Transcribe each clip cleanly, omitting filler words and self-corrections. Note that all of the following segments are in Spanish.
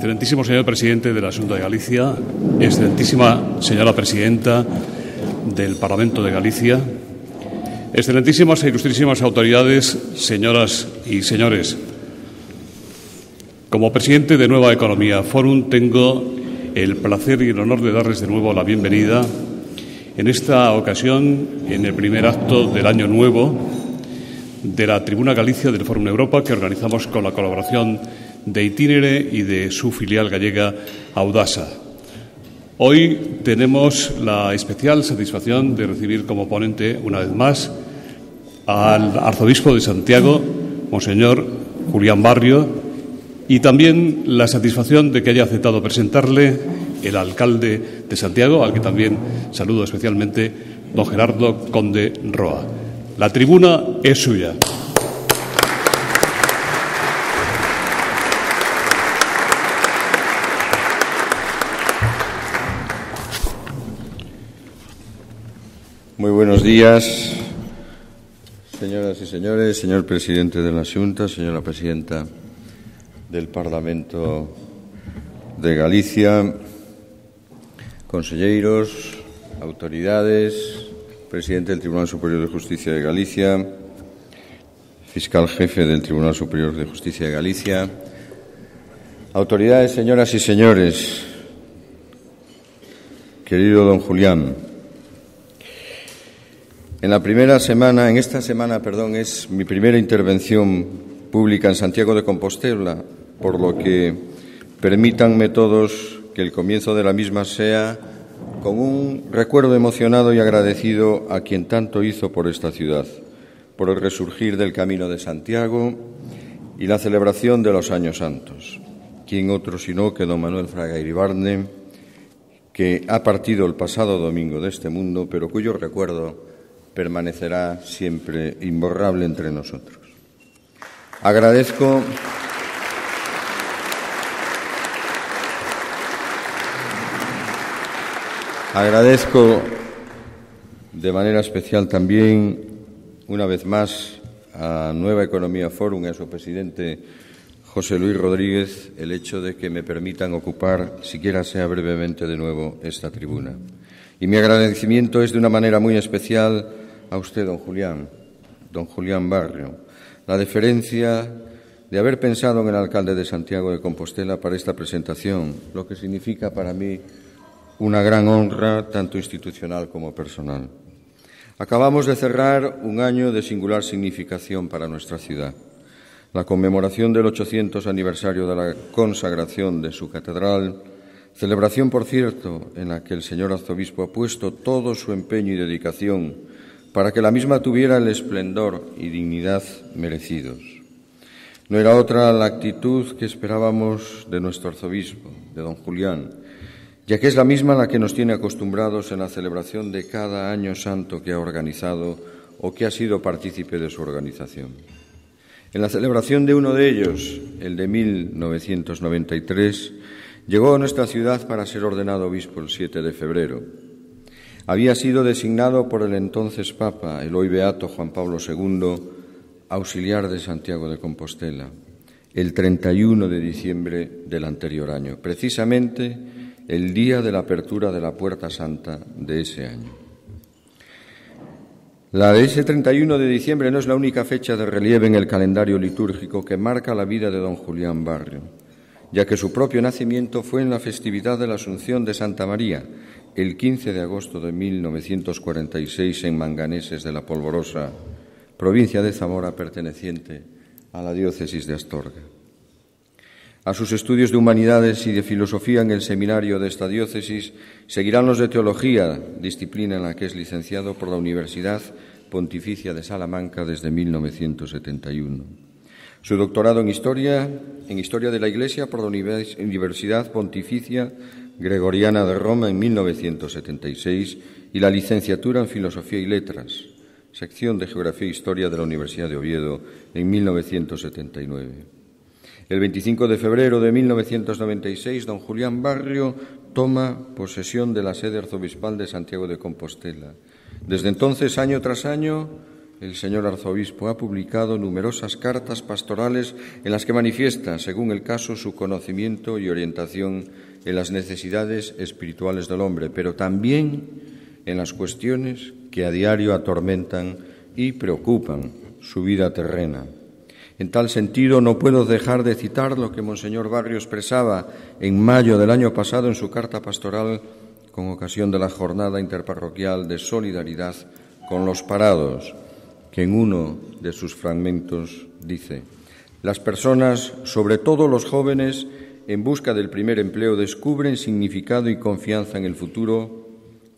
Excelentísimo señor presidente de la Xunta de Galicia, excelentísima señora presidenta del Parlamento de Galicia, excelentísimas e ilustrísimas autoridades, señoras y señores. Como presidente de Nueva Economía Forum tengo el placer y el honor de darles de nuevo la bienvenida en esta ocasión en el primer acto del año nuevo de la Tribuna Galicia del Fórum Europa que organizamos con la colaboración de Itinere y de su filial gallega Audasa. Hoy tenemos la especial satisfacción de recibir como ponente una vez más al arzobispo de Santiago, Monseñor Julián Barrio, y también la satisfacción de que haya aceptado presentarle el alcalde de Santiago, al que también saludo especialmente, don Gerardo Conde Roa. La tribuna es suya. Muy buenos días, señoras y señores, señor presidente de la Xunta, señora presidenta del Parlamento de Galicia, conselleiros, autoridades, presidente del Tribunal Superior de Justicia de Galicia, fiscal jefe del Tribunal Superior de Justicia de Galicia, autoridades, señoras y señores, querido don Julián. En esta semana, es mi primera intervención pública en Santiago de Compostela, por lo que permítanme todos que el comienzo de la misma sea con un recuerdo emocionado y agradecido a quien tanto hizo por esta ciudad, por el resurgir del Camino de Santiago y la celebración de los Años Santos. ¿Quién otro sino que don Manuel Fraga Iribarne, que ha partido el pasado domingo de este mundo, pero cuyo recuerdo permanecerá siempre imborrable entre nosotros. Agradezco de manera especial también, una vez más, a Nueva Economía Forum y a su presidente José Luis Rodríguez el hecho de que me permitan ocupar, siquiera sea brevemente de nuevo, esta tribuna. Y mi agradecimiento es de una manera muy especial a usted, don Julián Barrio, la deferencia de haber pensado en el alcalde de Santiago de Compostela para esta presentación, lo que significa para mí una gran honra, tanto institucional como personal. Acabamos de cerrar un año de singular significación para nuestra ciudad. La conmemoración del 800 aniversario de la consagración de su catedral, celebración, por cierto, en la que el señor arzobispo ha puesto todo su empeño y dedicación para que la misma tuviera el esplendor y dignidad merecidos. No era otra la actitud que esperábamos de nuestro arzobispo, de don Julián, ya que es la misma la que nos tiene acostumbrados en la celebración de cada año santo que ha organizado o que ha sido partícipe de su organización. En la celebración de uno de ellos, el de 1993, llegó a nuestra ciudad para ser ordenado obispo el 7 de febrero. Había sido designado por el entonces Papa, el hoy beato Juan Pablo II, auxiliar de Santiago de Compostela, el 31 de diciembre del anterior año, precisamente el día de la apertura de la Puerta Santa de ese año. La de ese 31 de diciembre no es la única fecha de relieve en el calendario litúrgico que marca la vida de don Julián Barrio, ya que su propio nacimiento fue en la festividad de la Asunción de Santa María, el 15 de agosto de 1946 en Manganeses de la Polvorosa, provincia de Zamora perteneciente a la diócesis de Astorga. A sus estudios de humanidades y de filosofía en el seminario de esta diócesis seguirán los de teología, disciplina en la que es licenciado por la Universidad Pontificia de Salamanca desde 1971. Su doctorado en Historia de la Iglesia por la Universidad Pontificia Gregoriana de Roma en 1976 y la licenciatura en Filosofía y Letras, sección de Geografía e Historia de la Universidad de Oviedo en 1979. El 25 de febrero de 1996, don Julián Barrio toma posesión de la sede arzobispal de Santiago de Compostela. Desde entonces, año tras año, el señor arzobispo ha publicado numerosas cartas pastorales en las que manifiesta, según el caso, su conocimiento y orientación en las necesidades espirituales del hombre, pero también en las cuestiones que a diario atormentan y preocupan su vida terrena. En tal sentido, no puedo dejar de citar lo que Monseñor Barrio expresaba en mayo del año pasado en su carta pastoral con ocasión de la Jornada Interparroquial de Solidaridad con los Parados, que en uno de sus fragmentos dice: «Las personas, sobre todo los jóvenes, en busca del primer empleo, descubren significado y confianza en el futuro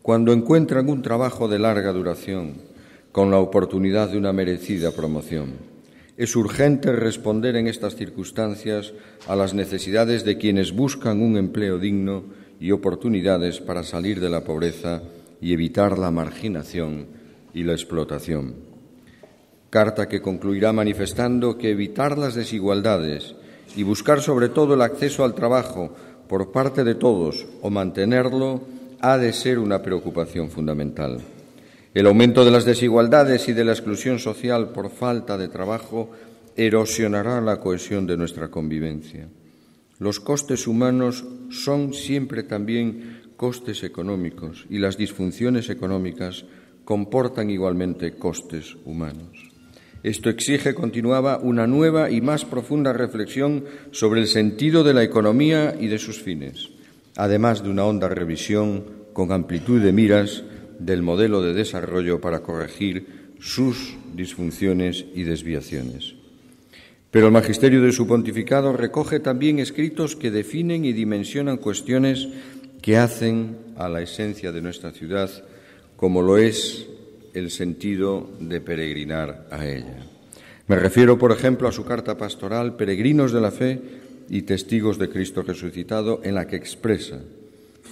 cuando encuentran un trabajo de larga duración, con la oportunidad de una merecida promoción. Es urgente responder en estas circunstancias a las necesidades de quienes buscan un empleo digno y oportunidades para salir de la pobreza y evitar la marginación y la explotación». Carta que concluirá manifestando que evitar las desigualdades y buscar sobre todo el acceso al trabajo por parte de todos o mantenerlo ha de ser una preocupación fundamental. El aumento de las desigualdades y de la exclusión social por falta de trabajo erosionará la cohesión de nuestra convivencia. Los costes humanos son siempre también costes económicos y las disfunciones económicas comportan igualmente costes humanos. Esto exige, continuaba, una nueva y más profunda reflexión sobre el sentido de la economía y de sus fines, además de una honda revisión con amplitud de miras del modelo de desarrollo para corregir sus disfunciones y desviaciones. Pero el magisterio de su pontificado recoge también escritos que definen y dimensionan cuestiones que hacen a la esencia de nuestra ciudad, como lo es el sentido de peregrinar a ella. Me refiero, por ejemplo, a su carta pastoral Peregrinos de la Fe y Testigos de Cristo Resucitado, en la que expresa: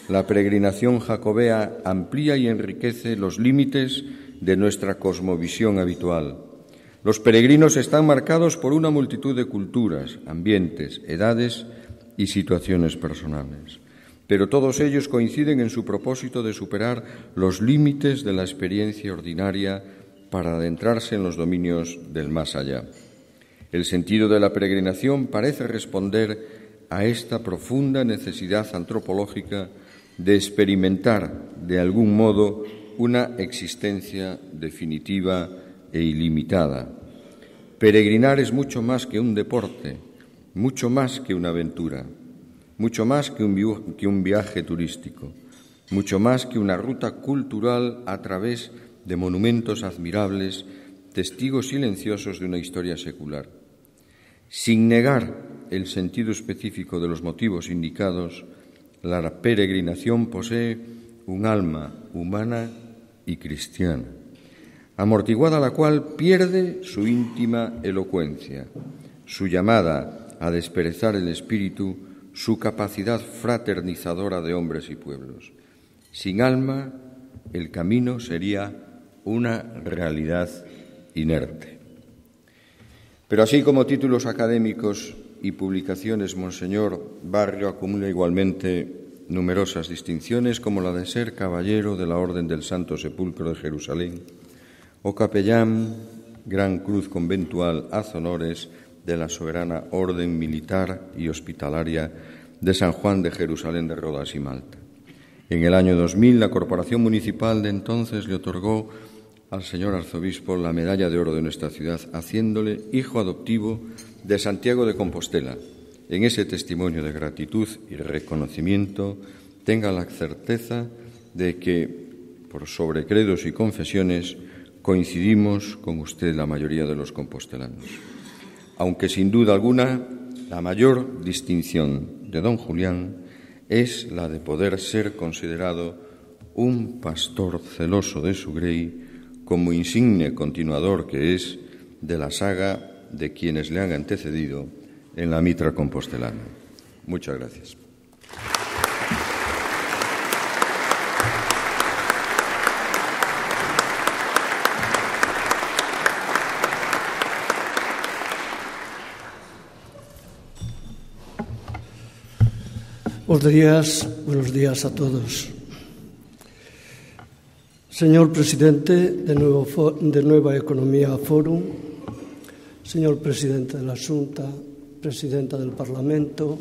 la peregrinación jacobea amplía y enriquece los límites de nuestra cosmovisión habitual. Los peregrinos están marcados por una multitud de culturas, ambientes, edades y situaciones personales, pero todos ellos coinciden en su propósito de superar los límites de la experiencia ordinaria para adentrarse en los dominios del más allá. El sentido de la peregrinación parece responder a esta profunda necesidad antropológica de experimentar, de algún modo, una existencia definitiva e ilimitada. Peregrinar es mucho más que un deporte, mucho más que una aventura, mucho más que un viaje turístico, mucho más que una ruta cultural a través de monumentos admirables, testigos silenciosos de una historia secular. Sin negar el sentido específico de los motivos indicados, la peregrinación posee un alma humana y cristiana, amortiguada la cual pierde su íntima elocuencia, su llamada a desperezar el espíritu, su capacidad fraternizadora de hombres y pueblos. Sin alma, el camino sería una realidad inerte. Pero así como títulos académicos y publicaciones, Monseñor Barrio acumula igualmente numerosas distinciones, como la de ser caballero de la Orden del Santo Sepulcro de Jerusalén o capellán, Gran Cruz Conventual, haz honores de la Soberana Orden Militar y Hospitalaria de San Juan de Jerusalén de Rodas y Malta. En el año 2000, la Corporación Municipal de entonces le otorgó al señor arzobispo la medalla de oro de nuestra ciudad, haciéndole hijo adoptivo de Santiago de Compostela. En ese testimonio de gratitud y reconocimiento, tenga la certeza de que, por sobre credos y confesiones, coincidimos con usted la mayoría de los compostelanos. Aunque sin duda alguna la mayor distinción de don Julián es la de poder ser considerado un pastor celoso de su grey, como insigne continuador que es de la saga de quienes le han antecedido en la mitra compostelana. Muchas gracias. Buenos días a todos. Señor presidente de Nueva Economía Forum, señor presidente de la Xunta, presidenta del Parlamento,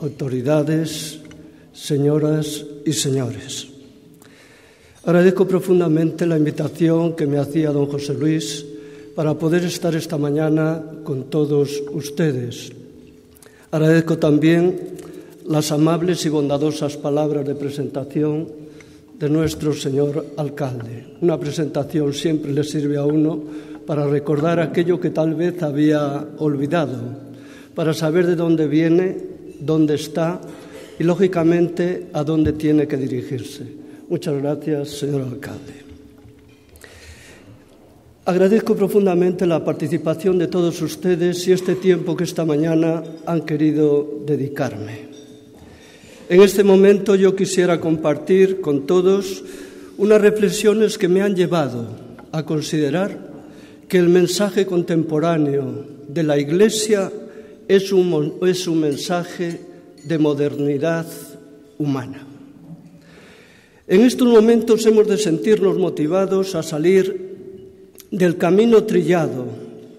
autoridades, señoras y señores. Agradezco profundamente la invitación que me hacía don José Luis para poder estar esta mañana con todos ustedes. Agradezco también las amables y bondadosas palabras de presentación de nuestro señor alcalde. Una presentación siempre le sirve a uno para recordar aquello que tal vez había olvidado, para saber de dónde viene, dónde está y, lógicamente, a dónde tiene que dirigirse. Muchas gracias, señor alcalde. Agradezco profundamente la participación de todos ustedes y este tiempo que esta mañana han querido dedicarme. En este momento yo quisiera compartir con todos unas reflexiones que me han llevado a considerar que el mensaje contemporáneo de la Iglesia es un mensaje de modernidad humana. En estos momentos hemos de sentirnos motivados a salir del camino trillado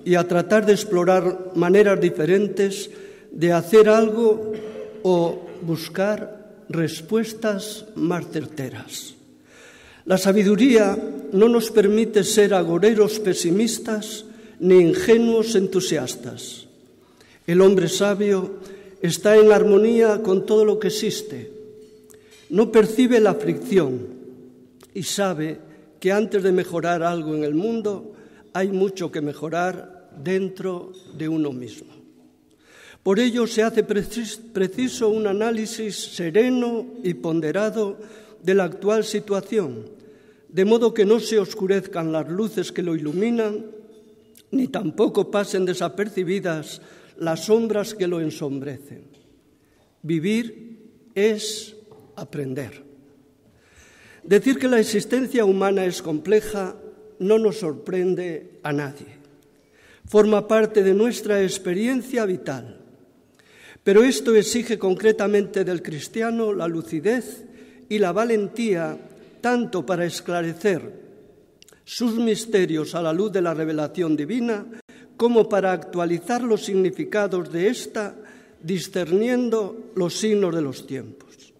y a tratar de explorar maneras diferentes de hacer algo o buscar respuestas más certeras. La sabiduría no nos permite ser agoreros pesimistas ni ingenuos entusiastas. El hombre sabio está en armonía con todo lo que existe. No percibe la fricción y sabe que antes de mejorar algo en el mundo hay mucho que mejorar dentro de uno mismo. Por ello se hace preciso un análisis sereno y ponderado de la actual situación, de modo que no se oscurezcan las luces que lo iluminan, ni tampoco pasen desapercibidas las sombras que lo ensombrecen. Vivir es aprender. Decir que la existencia humana es compleja no nos sorprende a nadie. Forma parte de nuestra experiencia vital. Pero esto exige concretamente del cristiano la lucidez y la valentía tanto para esclarecer sus misterios a la luz de la revelación divina como para actualizar los significados de ésta discerniendo los signos de los tiempos.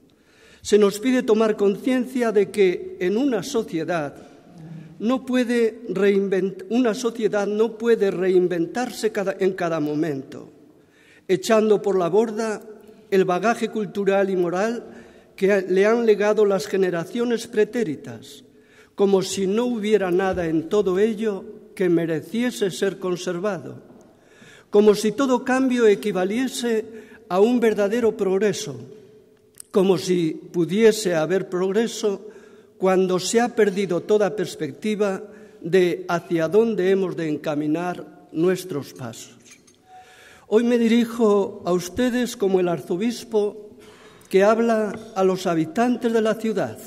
Se nos pide tomar conciencia de que en una sociedad no puede reinventarse en cada momento, echando por la borda el bagaje cultural y moral que le han legado las generaciones pretéritas, como si no hubiera nada en todo ello que mereciese ser conservado, como si todo cambio equivaliese a un verdadero progreso, como si pudiese haber progreso cuando se ha perdido toda perspectiva de hacia dónde hemos de encaminar nuestros pasos. Hoy me dirijo a ustedes como el arzobispo que habla a los habitantes de la ciudad,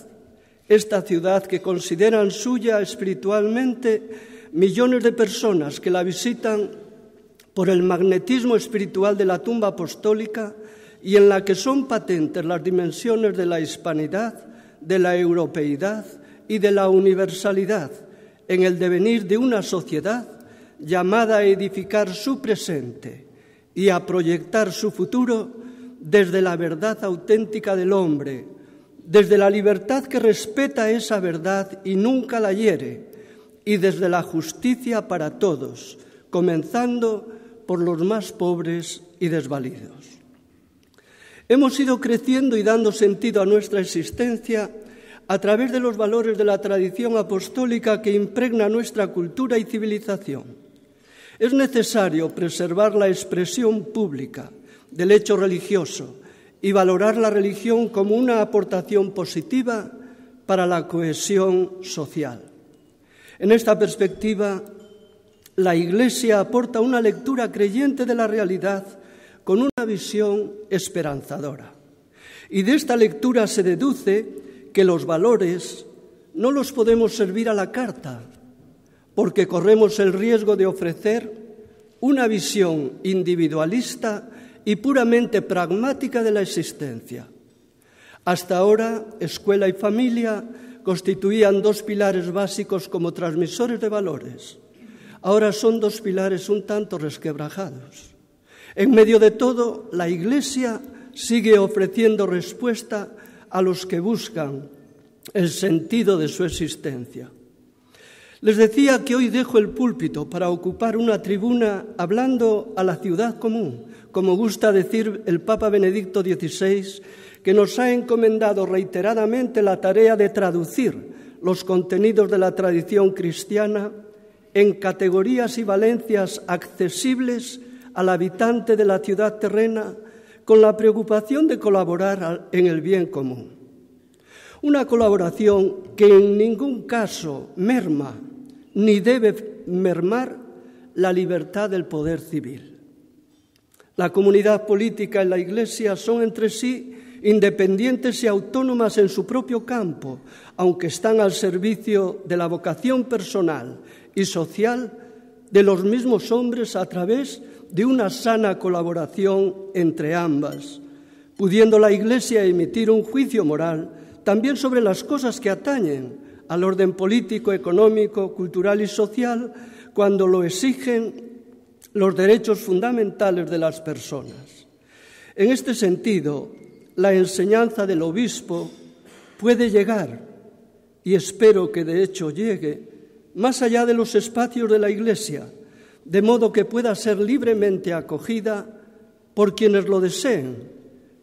esta ciudad que consideran suya espiritualmente millones de personas que la visitan por el magnetismo espiritual de la tumba apostólica y en la que son patentes las dimensiones de la hispanidad, de la europeidad y de la universalidad en el devenir de una sociedad llamada a edificar su presente y a proyectar su futuro desde la verdad auténtica del hombre, desde la libertad que respeta esa verdad y nunca la hiere, y desde la justicia para todos, comenzando por los más pobres y desvalidos. Hemos ido creciendo y dando sentido a nuestra existencia a través de los valores de la tradición apostólica que impregna nuestra cultura y civilización. Es necesario preservar la expresión pública del hecho religioso y valorar la religión como una aportación positiva para la cohesión social. En esta perspectiva, la Iglesia aporta una lectura creyente de la realidad con una visión esperanzadora. Y de esta lectura se deduce que los valores no los podemos servir a la carta, porque corremos el riesgo de ofrecer una visión individualista y puramente pragmática de la existencia. Hasta ahora, escuela y familia constituían dos pilares básicos como transmisores de valores. Ahora son dos pilares un tanto resquebrajados. En medio de todo, la Iglesia sigue ofreciendo respuesta a los que buscan el sentido de su existencia. Les decía que hoy dejo el púlpito para ocupar una tribuna hablando a la ciudad común, como gusta decir el Papa Benedicto XVI, que nos ha encomendado reiteradamente la tarea de traducir los contenidos de la tradición cristiana en categorías y valencias accesibles al habitante de la ciudad terrena, con la preocupación de colaborar en el bien común. Una colaboración que en ningún caso merma ni debe mermar la libertad del poder civil. La comunidad política y la Iglesia son entre sí independientes y autónomas en su propio campo, aunque están al servicio de la vocación personal y social de los mismos hombres a través de una sana colaboración entre ambas, pudiendo la Iglesia emitir un juicio moral también sobre las cosas que atañen al orden político, económico, cultural y social, cuando lo exigen los derechos fundamentales de las personas. En este sentido, la enseñanza del obispo puede llegar, y espero que de hecho llegue, más allá de los espacios de la Iglesia, de modo que pueda ser libremente acogida por quienes lo deseen,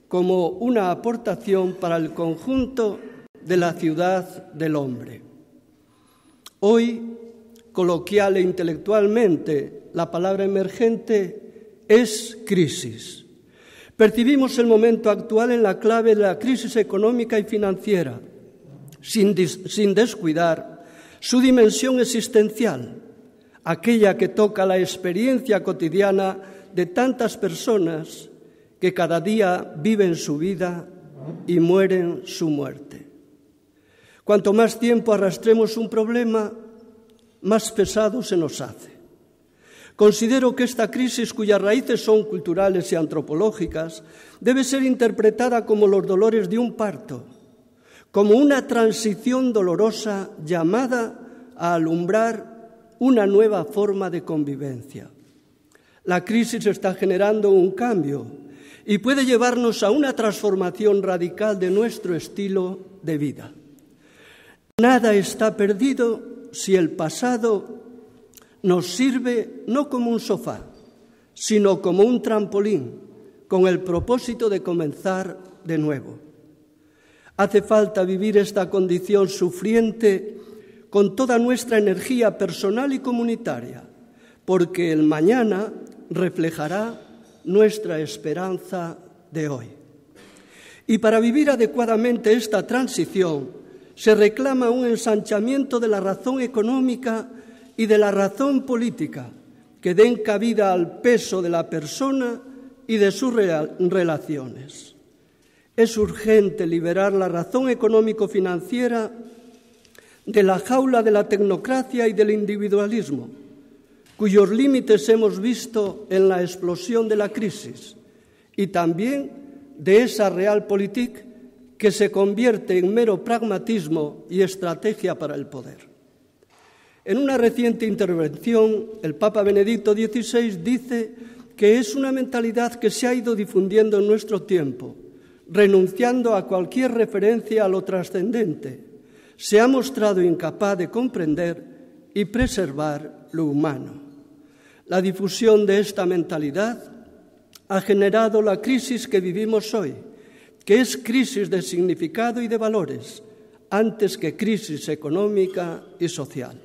como una aportación para el conjunto de la ciudad del hombre. Hoy, coloquial e intelectualmente, la palabra emergente es crisis. Percibimos el momento actual en la clave de la crisis económica y financiera, sin descuidar su dimensión existencial, aquella que toca la experiencia cotidiana de tantas personas que cada día viven su vida y mueren su muerte. Cuanto más tiempo arrastremos un problema, más pesado se nos hace. Considero que esta crisis, cuyas raíces son culturales y antropológicas, debe ser interpretada como los dolores de un parto, como una transición dolorosa llamada a alumbrar una nueva forma de convivencia. La crisis está generando un cambio y puede llevarnos a una transformación radical de nuestro estilo de vida. Nada está perdido si el pasado nos sirve no como un sofá, sino como un trampolín, con el propósito de comenzar de nuevo. Hace falta vivir esta condición sufriente con toda nuestra energía personal y comunitaria, porque el mañana reflejará nuestra esperanza de hoy. Y para vivir adecuadamente esta transición, se reclama un ensanchamiento de la razón económica y de la razón política, que den cabida al peso de la persona y de sus relaciones. Es urgente liberar la razón económico-financiera de la jaula de la tecnocracia y del individualismo, cuyos límites hemos visto en la explosión de la crisis, y también de esa realpolitik que se convierte en mero pragmatismo y estrategia para el poder. En una reciente intervención, el Papa Benedicto XVI dice que es una mentalidad que se ha ido difundiendo en nuestro tiempo, renunciando a cualquier referencia a lo trascendente. Se ha mostrado incapaz de comprender y preservar lo humano. La difusión de esta mentalidad ha generado la crisis que vivimos hoy, que es crisis de significado y de valores, antes que crisis económica y social.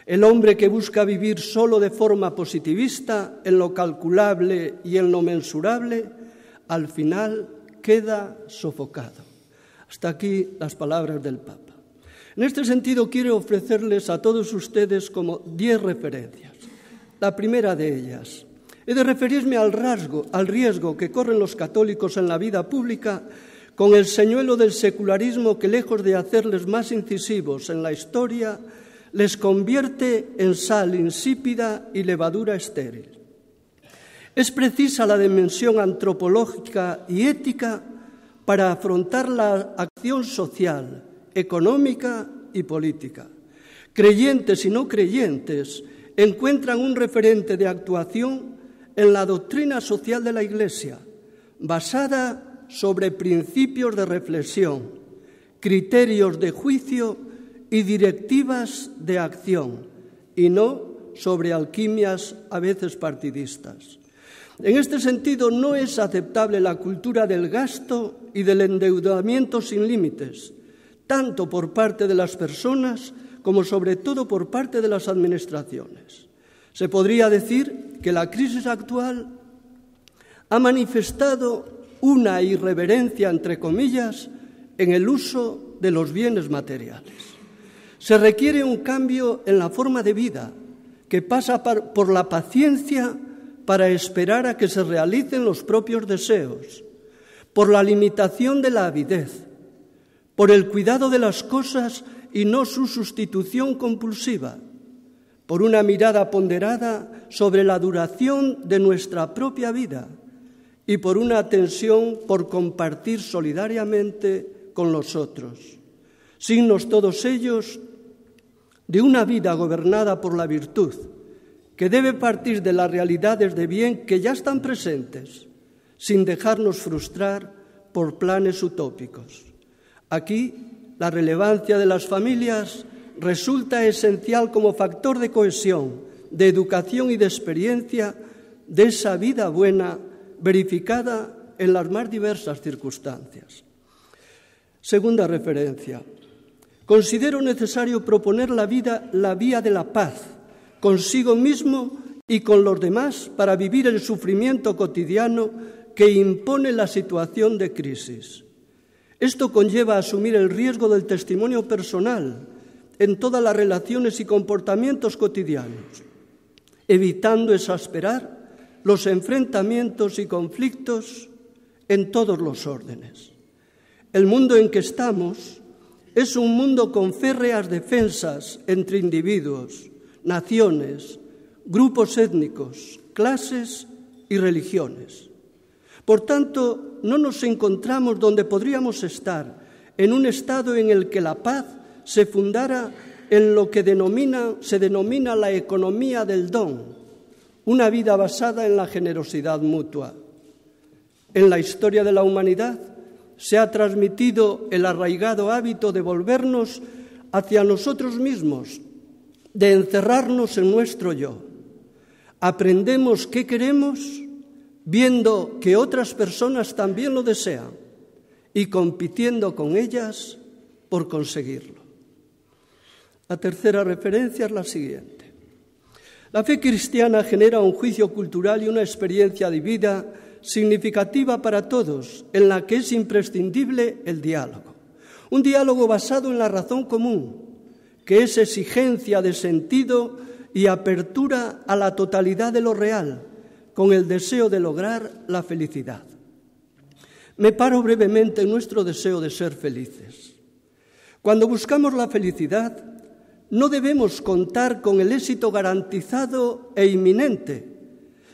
El hombre que busca vivir solo de forma positivista en lo calculable y en lo mensurable, al final queda sofocado. Hasta aquí las palabras del Papa. En este sentido, quiero ofrecerles a todos ustedes como 10 referencias. La primera de ellas: he de referirme al riesgo que corren los católicos en la vida pública con el señuelo del secularismo que, lejos de hacerles más incisivos en la historia, les convierte en sal insípida y levadura estéril. Es precisa la dimensión antropológica y ética para afrontar la acción social económica y política. Creyentes y no creyentes encuentran un referente de actuación en la doctrina social de la Iglesia, basada sobre principios de reflexión, criterios de juicio y directivas de acción, y no sobre alquimias a veces partidistas. En este sentido, no es aceptable la cultura del gasto y del endeudamiento sin límites, tanto por parte de las personas como sobre todo por parte de las administraciones. Se podría decir que la crisis actual ha manifestado una irreverencia, entre comillas, en el uso de los bienes materiales. Se requiere un cambio en la forma de vida que pasa por la paciencia para esperar a que se realicen los propios deseos, por la limitación de la avidez, por el cuidado de las cosas y no su sustitución compulsiva, por una mirada ponderada sobre la duración de nuestra propia vida y por una tensión por compartir solidariamente con los otros. Signos todos ellos de una vida gobernada por la virtud, que debe partir de las realidades de bien que ya están presentes, sin dejarnos frustrar por planes utópicos. Aquí, la relevancia de las familias resulta esencial como factor de cohesión, de educación y de experiencia de esa vida buena verificada en las más diversas circunstancias. Segunda referencia. Considero necesario proponer la vía de la paz, consigo mismo y con los demás para vivir el sufrimiento cotidiano que impone la situación de crisis. Esto conlleva asumir el riesgo del testimonio personal en todas las relaciones y comportamientos cotidianos, evitando exasperar los enfrentamientos y conflictos en todos los órdenes. El mundo en que estamos es un mundo con férreas defensas entre individuos, naciones, grupos étnicos, clases y religiones. Por tanto, no nos encontramos donde podríamos estar, en un estado en el que la paz se fundara en lo que se denomina la economía del don, una vida basada en la generosidad mutua. En la historia de la humanidad se ha transmitido el arraigado hábito de volvernos hacia nosotros mismos, de encerrarnos en nuestro yo. Aprendemos qué queremos viendo que otras personas también lo desean y compitiendo con ellas por conseguirlo. La tercera referencia es la siguiente. La fe cristiana genera un juicio cultural y una experiencia de vida significativa para todos, en la que es imprescindible el diálogo. Un diálogo basado en la razón común, que es exigencia de sentido y apertura a la totalidad de lo real, con el deseo de lograr la felicidad. Me paro brevemente en nuestro deseo de ser felices. Cuando buscamos la felicidad, no debemos contar con el éxito garantizado e inminente,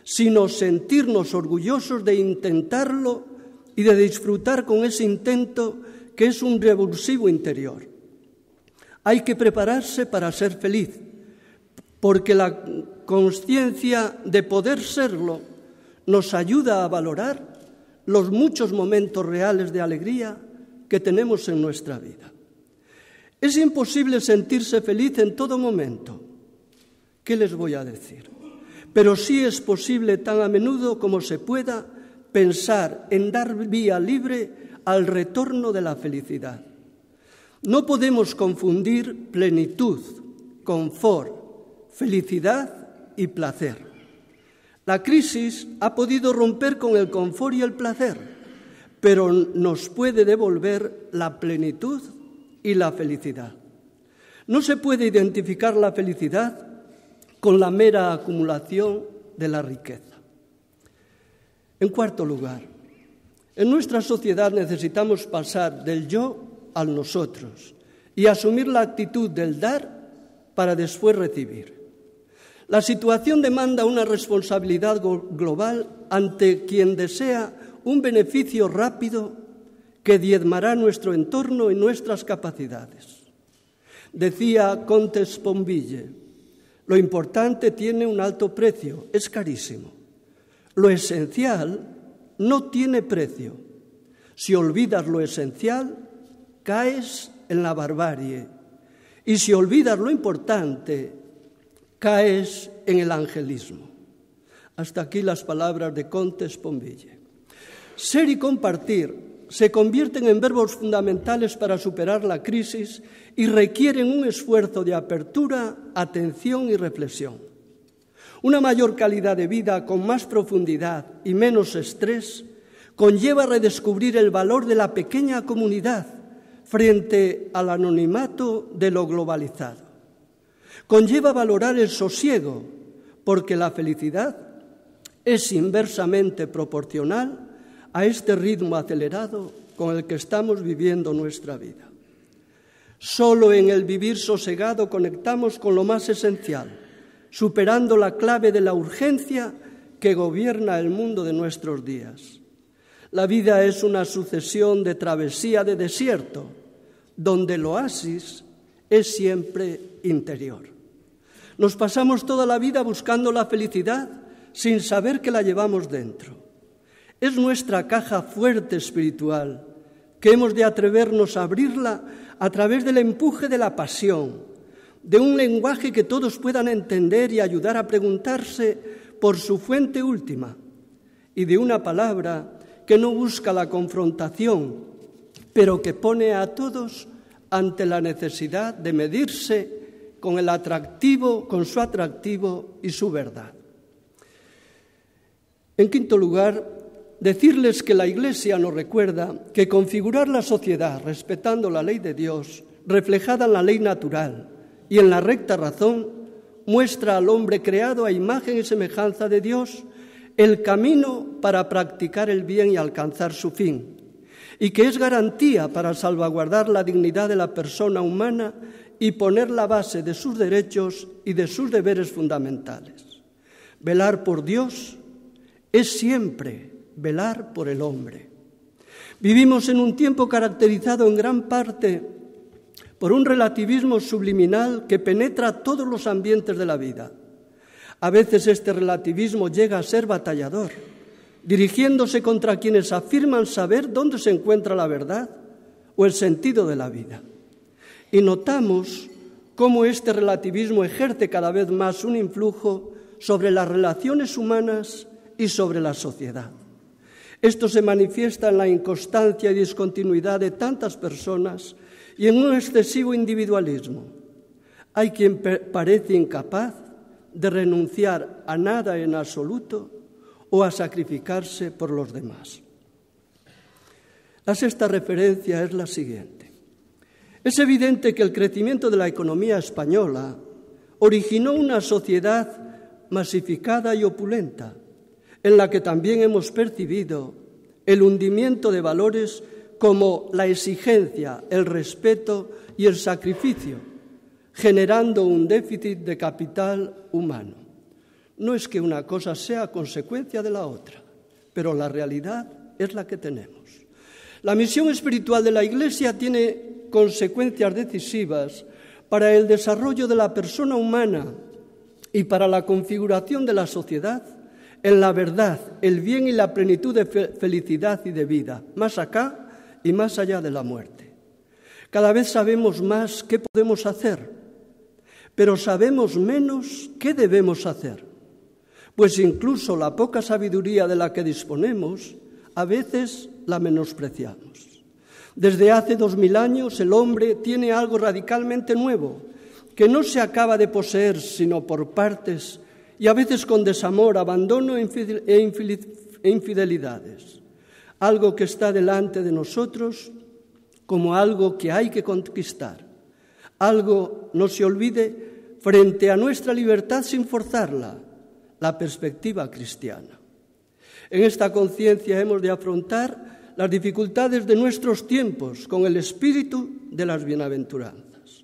sino sentirnos orgullosos de intentarlo y de disfrutar con ese intento que es un revulsivo interior. Hay que prepararse para ser feliz, porque la consciencia de poder serlo nos ayuda a valorar los muchos momentos reales de alegría que tenemos en nuestra vida. Es imposible sentirse feliz en todo momento. ¿Qué les voy a decir? Pero sí es posible tan a menudo como se pueda pensar en dar vía libre al retorno de la felicidad. No podemos confundir plenitud, confort, felicidad y placer. La crisis ha podido romper con el confort y el placer, pero nos puede devolver la plenitud y la felicidad. No se puede identificar la felicidad con la mera acumulación de la riqueza. En cuarto lugar, en nuestra sociedad necesitamos pasar del yo al nosotros y asumir la actitud del dar para después recibir. La situación demanda una responsabilidad global ante quien desea un beneficio rápido que diezmará nuestro entorno y nuestras capacidades. Decía Comte Sponville, lo importante tiene un alto precio, es carísimo. Lo esencial no tiene precio. Si olvidas lo esencial, caes en la barbarie. Y si olvidas lo importante, caes en el angelismo. Hasta aquí las palabras de Comte Sponville. Ser y compartir se convierten en verbos fundamentales para superar la crisis y requieren un esfuerzo de apertura, atención y reflexión. Una mayor calidad de vida con más profundidad y menos estrés conlleva redescubrir el valor de la pequeña comunidad frente al anonimato de lo globalizado. Conlleva valorar el sosiego, porque la felicidad es inversamente proporcional a este ritmo acelerado con el que estamos viviendo nuestra vida. Solo en el vivir sosegado conectamos con lo más esencial, superando la clave de la urgencia que gobierna el mundo de nuestros días. La vida es una sucesión de travesía de desierto, donde el oasis es siempre interior. Nos pasamos toda la vida buscando la felicidad sin saber que la llevamos dentro. Es nuestra caja fuerte espiritual, que hemos de atrevernos a abrirla a través del empuje de la pasión, de un lenguaje que todos puedan entender y ayudar a preguntarse por su fuente última, y de una palabra que no busca la confrontación, pero que pone a todos ante la necesidad de medirse con el atractivo, con su atractivo y su verdad. En quinto lugar, decirles que la Iglesia nos recuerda que configurar la sociedad respetando la ley de Dios, reflejada en la ley natural y en la recta razón, muestra al hombre creado a imagen y semejanza de Dios el camino para practicar el bien y alcanzar su fin, y que es garantía para salvaguardar la dignidad de la persona humana y poner la base de sus derechos y de sus deberes fundamentales. Velar por Dios es siempre velar por el hombre. Vivimos en un tiempo caracterizado en gran parte por un relativismo subliminal que penetra todos los ambientes de la vida. A veces este relativismo llega a ser batallador, dirigiéndose contra quienes afirman saber dónde se encuentra la verdad o el sentido de la vida. Y notamos cómo este relativismo ejerce cada vez más un influjo sobre las relaciones humanas y sobre la sociedad. Esto se manifiesta en la inconstancia y discontinuidad de tantas personas y en un excesivo individualismo. Hay quien parece incapaz de renunciar a nada en absoluto o a sacrificarse por los demás. La sexta referencia es la siguiente. Es evidente que el crecimiento de la economía española originó una sociedad masificada y opulenta, en la que también hemos percibido el hundimiento de valores como la exigencia, el respeto y el sacrificio, generando un déficit de capital humano. No es que una cosa sea consecuencia de la otra, pero la realidad es la que tenemos. La misión espiritual de la Iglesia tiene consecuencias decisivas para el desarrollo de la persona humana y para la configuración de la sociedad en la verdad, el bien y la plenitud de felicidad y de vida, más acá y más allá de la muerte. Cada vez sabemos más qué podemos hacer, pero sabemos menos qué debemos hacer, pues incluso la poca sabiduría de la que disponemos, a veces la menospreciamos. Desde hace 2000 años el hombre tiene algo radicalmente nuevo, que no se acaba de poseer sino por partes y a veces con desamor, abandono e infidelidades. Algo que está delante de nosotros como algo que hay que conquistar. Algo, no se olvide, frente a nuestra libertad sin forzarla, la perspectiva cristiana. En esta conciencia hemos de afrontar las dificultades de nuestros tiempos con el espíritu de las bienaventuranzas.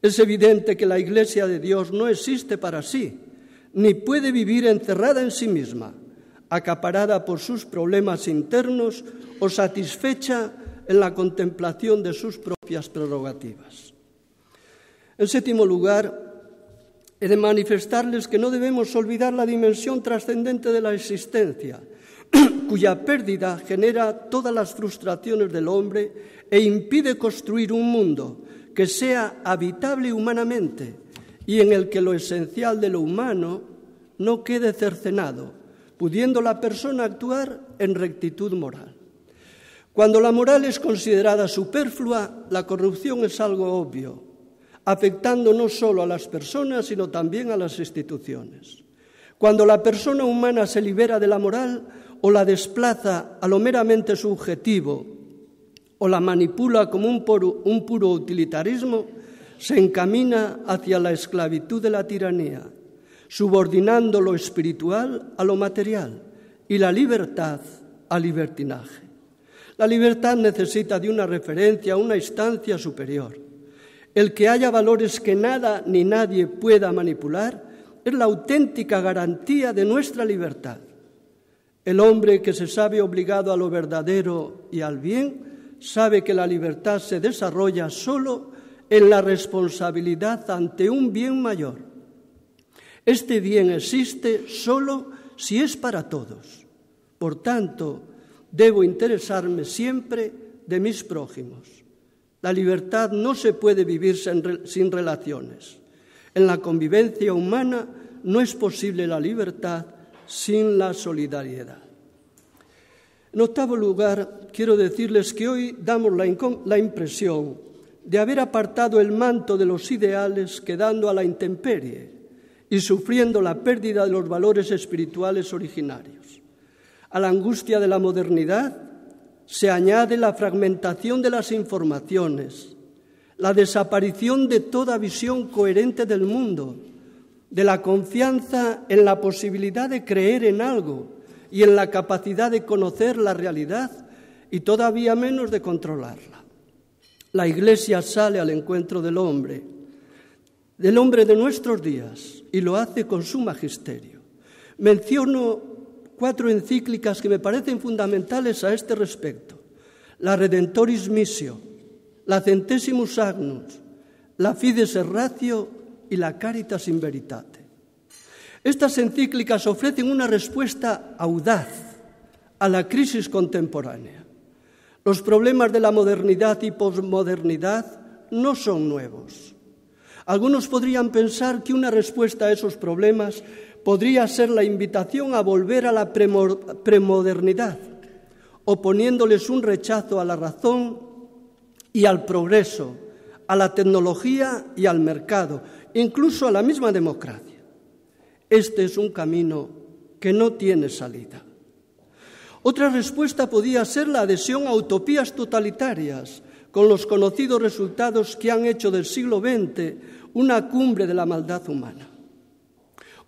Es evidente que la Iglesia de Dios no existe para sí, ni puede vivir encerrada en sí misma, acaparada por sus problemas internos o satisfecha en la contemplación de sus propias prerrogativas. En séptimo lugar, he de manifestarles que no debemos olvidar la dimensión trascendente de la existencia, cuya pérdida genera todas las frustraciones del hombre e impide construir un mundo que sea habitable humanamente y en el que lo esencial de lo humano no quede cercenado, pudiendo la persona actuar en rectitud moral. Cuando la moral es considerada superflua, la corrupción es algo obvio, afectando no solo a las personas, sino también a las instituciones. Cuando la persona humana se libera de la moral o la desplaza a lo meramente subjetivo o la manipula como un puro utilitarismo, se encamina hacia la esclavitud de la tiranía, subordinando lo espiritual a lo material y la libertad al libertinaje. La libertad necesita de una referencia a una instancia superior. El que haya valores que nada ni nadie pueda manipular es la auténtica garantía de nuestra libertad. El hombre que se sabe obligado a lo verdadero y al bien sabe que la libertad se desarrolla solo en la responsabilidad ante un bien mayor. Este bien existe solo si es para todos. Por tanto, debo interesarme siempre de mis prójimos. La libertad no se puede vivir sin relaciones. En la convivencia humana no es posible la libertad sin la solidaridad. En octavo lugar, quiero decirles que hoy damos la impresión de haber apartado el manto de los ideales quedando a la intemperie y sufriendo la pérdida de los valores espirituales originarios. A la angustia de la modernidad se añade la fragmentación de las informaciones, la desaparición de toda visión coherente del mundo, de la confianza en la posibilidad de creer en algo y en la capacidad de conocer la realidad y todavía menos de controlarla. La Iglesia sale al encuentro del hombre de nuestros días, y lo hace con su magisterio. Menciono 4 encíclicas que me parecen fundamentales a este respecto: la Redemptoris Missio, la Centesimus Agnus, la Fides et Ratio y la Caritas in Veritate. Estas encíclicas ofrecen una respuesta audaz a la crisis contemporánea. Los problemas de la modernidad y posmodernidad no son nuevos. Algunos podrían pensar que una respuesta a esos problemas podría ser la invitación a volver a la premodernidad, oponiéndoles un rechazo a la razón y al progreso, a la tecnología y al mercado, incluso a la misma democracia. Este es un camino que no tiene salida. Otra respuesta podía ser la adhesión a utopías totalitarias, con los conocidos resultados que han hecho del siglo XX una cumbre de la maldad humana.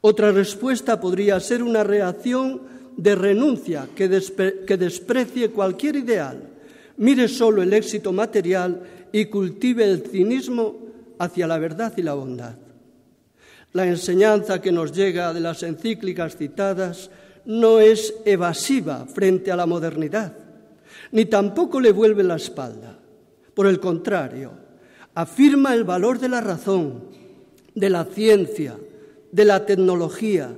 Otra respuesta podría ser una reacción de renuncia que desprecie cualquier ideal, mire solo el éxito material y cultive el cinismo hacia la verdad y la bondad. La enseñanza que nos llega de las encíclicas citadas no es evasiva frente a la modernidad, ni tampoco le vuelve la espalda. Por el contrario, afirma el valor de la razón, de la ciencia, de la tecnología,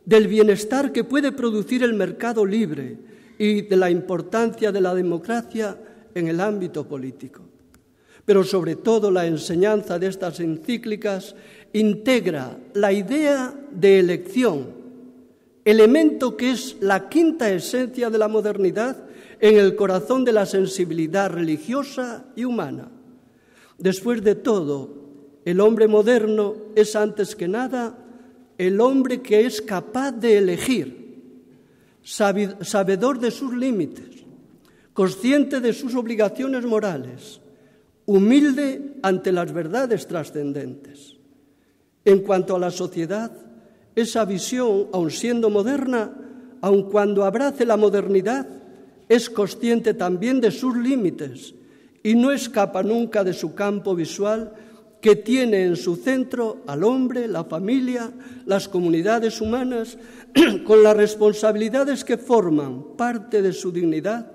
del bienestar que puede producir el mercado libre y de la importancia de la democracia en el ámbito político. Pero sobre todo la enseñanza de estas encíclicas integra la idea de elección, elemento que es la quinta esencia de la modernidad en el corazón de la sensibilidad religiosa y humana. Después de todo, el hombre moderno es antes que nada el hombre que es capaz de elegir, sabedor de sus límites, consciente de sus obligaciones morales, humilde ante las verdades trascendentes. En cuanto a la sociedad, esa visión, aun siendo moderna, aun cuando abrace la modernidad, es consciente también de sus límites y no escapa nunca de su campo visual, que tiene en su centro al hombre, la familia, las comunidades humanas, con las responsabilidades que forman parte de su dignidad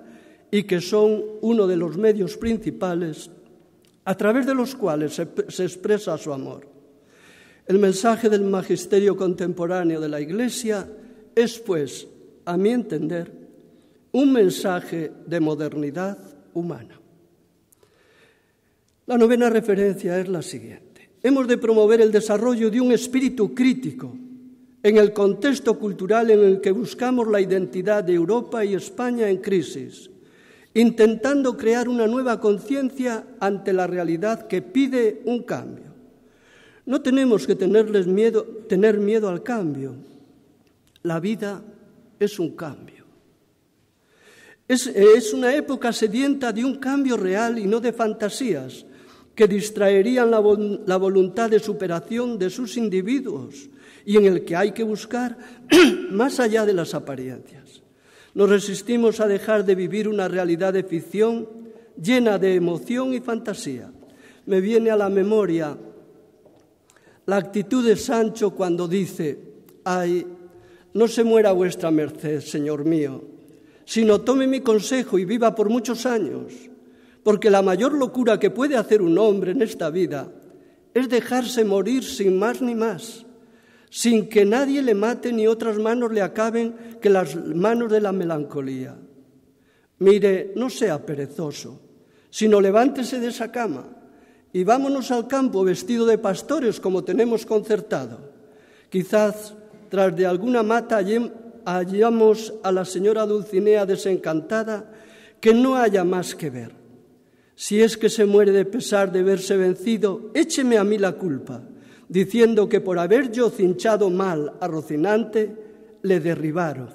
y que son uno de los medios principales a través de los cuales se expresa su amor. El mensaje del magisterio contemporáneo de la Iglesia es, pues, a mi entender, un mensaje de modernidad humana. La novena referencia es la siguiente. Hemos de promover el desarrollo de un espíritu crítico en el contexto cultural en el que buscamos la identidad de Europa y España en crisis, intentando crear una nueva conciencia ante la realidad que pide un cambio. No tenemos que tener miedo al cambio. La vida es un cambio. Es una época sedienta de un cambio real y no de fantasías que distraerían la voluntad de superación de sus individuos y en el que hay que buscar más allá de las apariencias. Nos resistimos a dejar de vivir una realidad de ficción llena de emoción y fantasía. Me viene a la memoria la actitud de Sancho cuando dice: «Ay, no se muera vuestra merced, señor mío, sino tome mi consejo y viva por muchos años, porque la mayor locura que puede hacer un hombre en esta vida es dejarse morir sin más ni más, sin que nadie le mate ni otras manos le acaben que las manos de la melancolía. Mire, no sea perezoso, sino levántese de esa cama y vámonos al campo vestido de pastores como tenemos concertado. Quizás tras de alguna mata hallamos a la señora Dulcinea desencantada que no haya más que ver. Si es que se muere de pesar de verse vencido, écheme a mí la culpa, diciendo que por haber yo cinchado mal a Rocinante, le derribaron.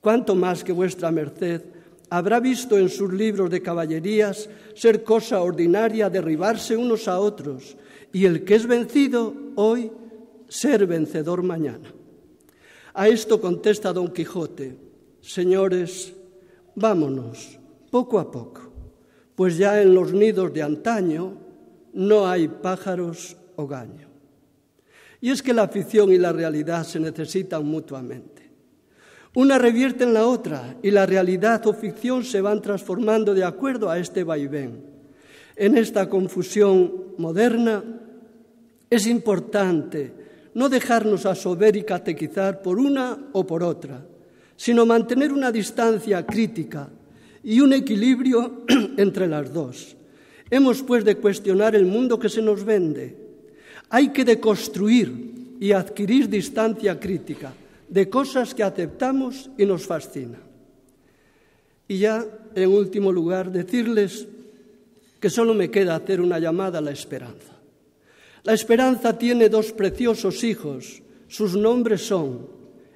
Cuánto más que vuestra merced habrá visto en sus libros de caballerías ser cosa ordinaria derribarse unos a otros, y el que es vencido hoy, ser vencedor mañana. A esto contesta Don Quijote: señores, vámonos, poco a poco, pues ya en los nidos de antaño no hay pájaros o gaño. Y es que la ficción y la realidad se necesitan mutuamente. Una revierte en la otra y la realidad o ficción se van transformando de acuerdo a este vaivén. En esta confusión moderna es importante no dejarnos asober y catequizar por una o por otra, sino mantener una distancia crítica y un equilibrio entre las dos. Hemos, pues, de cuestionar el mundo que se nos vende. Hay que deconstruir y adquirir distancia crítica de cosas que aceptamos y nos fascinan. Y ya, en último lugar, decirles que solo me queda hacer una llamada a la esperanza. La esperanza tiene dos preciosos hijos. Sus nombres son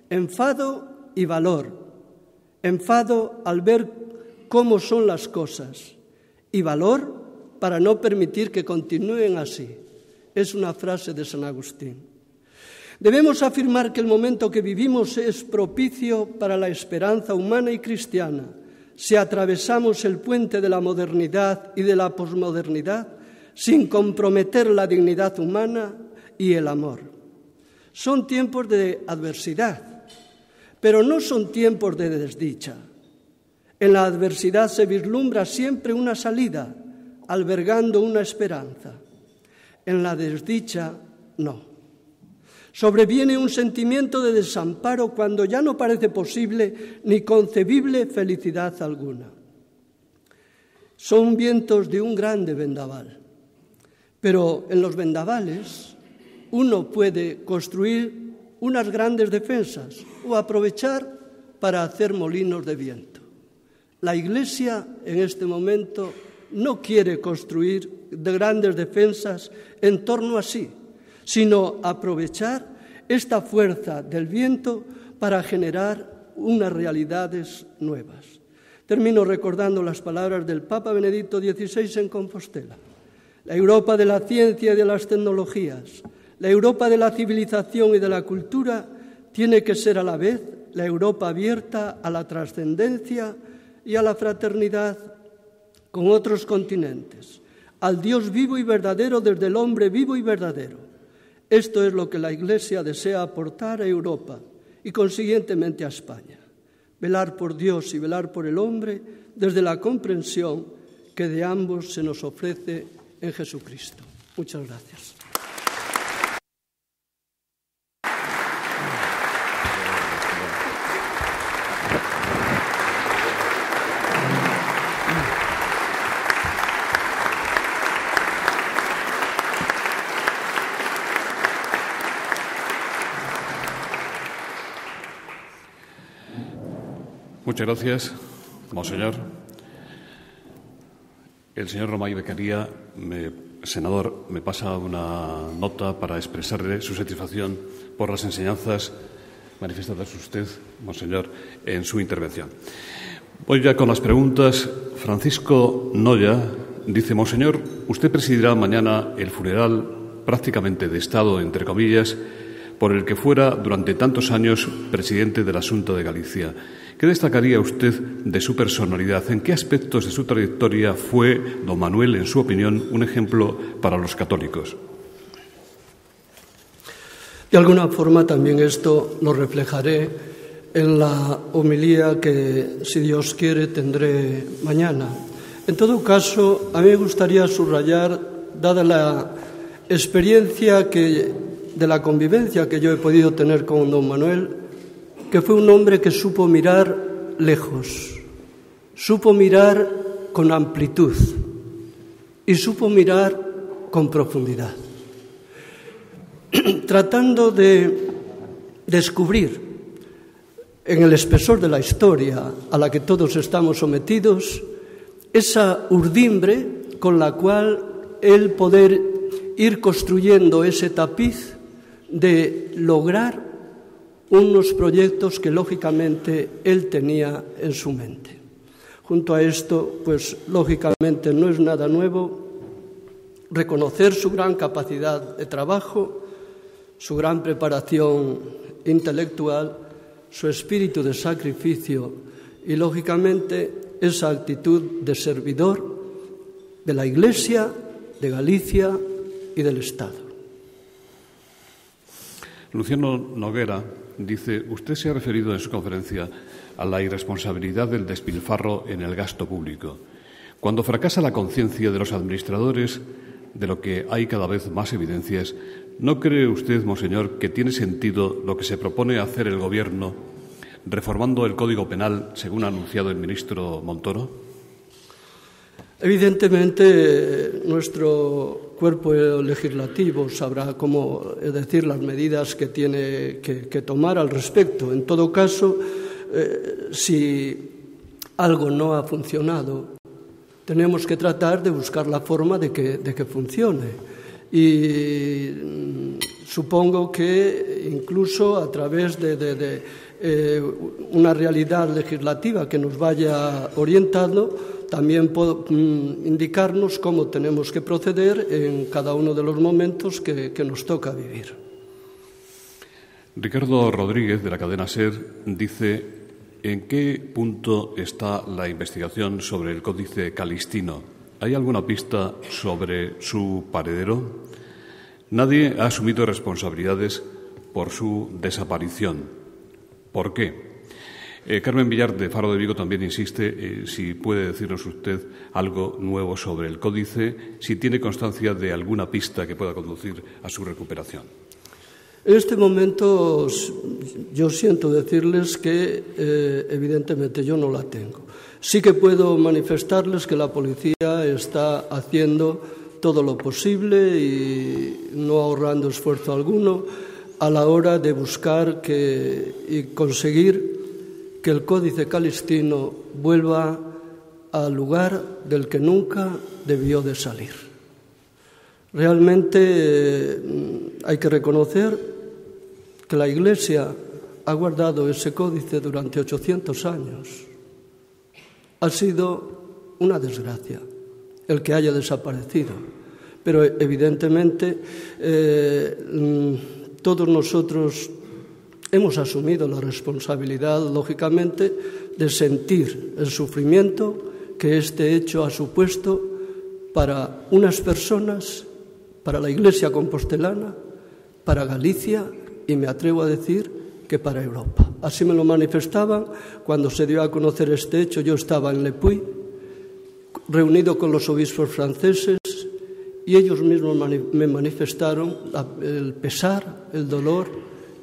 enfado y valor. Enfado al ver cómo son las cosas y valor para no permitir que continúen así. Es una frase de San Agustín. Debemos afirmar que el momento que vivimos es propicio para la esperanza humana y cristiana, si atravesamos el puente de la modernidad y de la posmodernidad sin comprometer la dignidad humana y el amor. Son tiempos de adversidad, pero no son tiempos de desdicha. En la adversidad se vislumbra siempre una salida, albergando una esperanza. En la desdicha, no. Sobreviene un sentimiento de desamparo cuando ya no parece posible ni concebible felicidad alguna. Son vientos de un grande vendaval, pero en los vendavales uno puede construir unas grandes defensas o aprovechar para hacer molinos de viento. La Iglesia en este momento no quiere construir grandes defensas en torno a sí, sino aprovechar esta fuerza del viento para generar unas realidades nuevas. Termino recordando las palabras del Papa Benedicto XVI en Compostela. La Europa de la ciencia y de las tecnologías, la Europa de la civilización y de la cultura tiene que ser a la vez la Europa abierta a la trascendencia y a la fraternidad con otros continentes, al Dios vivo y verdadero desde el hombre vivo y verdadero. Esto es lo que la Iglesia desea aportar a Europa y consiguientemente a España. Velar por Dios y velar por el hombre desde la comprensión que de ambos se nos ofrece en Jesucristo. Muchas gracias. Muchas gracias, monseñor. El señor Romay Beccaria, senador, me pasa una nota para expresarle su satisfacción por las enseñanzas manifestadas usted, monseñor, en su intervención. Voy ya con las preguntas. Francisco Noya dice: monseñor, usted presidirá mañana el funeral prácticamente de Estado, entre comillas, por el que fuera durante tantos años presidente de la Xunta de Galicia. ¿Qué destacaría usted de su personalidad? ¿En qué aspectos de su trayectoria fue don Manuel, en su opinión, un ejemplo para los católicos? De alguna forma también esto lo reflejaré en la homilía que, si Dios quiere, tendré mañana. En todo caso, a mí me gustaría subrayar, dada la experiencia de la convivencia que yo he podido tener con don Manuel, que fue un hombre que supo mirar lejos, supo mirar con amplitud y supo mirar con profundidad, tratando de descubrir en el espesor de la historia a la que todos estamos sometidos esa urdimbre con la cual él poder ir construyendo ese tapiz de lograr unos proyectos que lógicamente él tenía en su mente. Junto a esto, pues lógicamente no es nada nuevo reconocer su gran capacidad de trabajo, su gran preparación intelectual, su espíritu de sacrificio y lógicamente esa actitud de servidor de la Iglesia, de Galicia y del Estado. Luciano Noguera dice: usted se ha referido en su conferencia a la irresponsabilidad del despilfarro en el gasto público. Cuando fracasa la conciencia de los administradores, de lo que hay cada vez más evidencias, ¿no cree usted, monseñor, que tiene sentido lo que se propone hacer el Gobierno, reformando el Código Penal, según ha anunciado el ministro Montoro? Evidentemente, nuestro cuerpo legislativo sabrá cómo decir las medidas que tiene que tomar al respecto. En todo caso, si algo no ha funcionado, tenemos que tratar de buscar la forma de que funcione. Y supongo que incluso a través de una realidad legislativa que nos vaya orientando, también puede indicarnos cómo tenemos que proceder en cada uno de los momentos que nos toca vivir. Ricardo Rodríguez, de la cadena SER, dice: ¿en qué punto está la investigación sobre el Códice Calistino? ¿Hay alguna pista sobre su paradero? Nadie ha asumido responsabilidades por su desaparición. ¿Por qué? Carmen Villar, de Faro de Vigo, también insiste si puede decirnos usted algo nuevo sobre el códice, si tiene constancia de alguna pista que pueda conducir a su recuperación. En este momento yo siento decirles que evidentemente yo no la tengo. Sí que puedo manifestarles que la policía está haciendo todo lo posible y no ahorrando esfuerzo alguno a la hora de buscar y conseguir que el Códice Calistino vuelva al lugar del que nunca debió de salir. Realmente hay que reconocer que la Iglesia ha guardado ese códice durante 800 años. Ha sido una desgracia el que haya desaparecido, pero evidentemente todos nosotros hemos asumido la responsabilidad, lógicamente, de sentir el sufrimiento que este hecho ha supuesto para unas personas, para la Iglesia compostelana, para Galicia y me atrevo a decir que para Europa. Así me lo manifestaban cuando se dio a conocer este hecho. Yo estaba en Le Puy, reunido con los obispos franceses, y ellos mismos me manifestaron el pesar, el dolor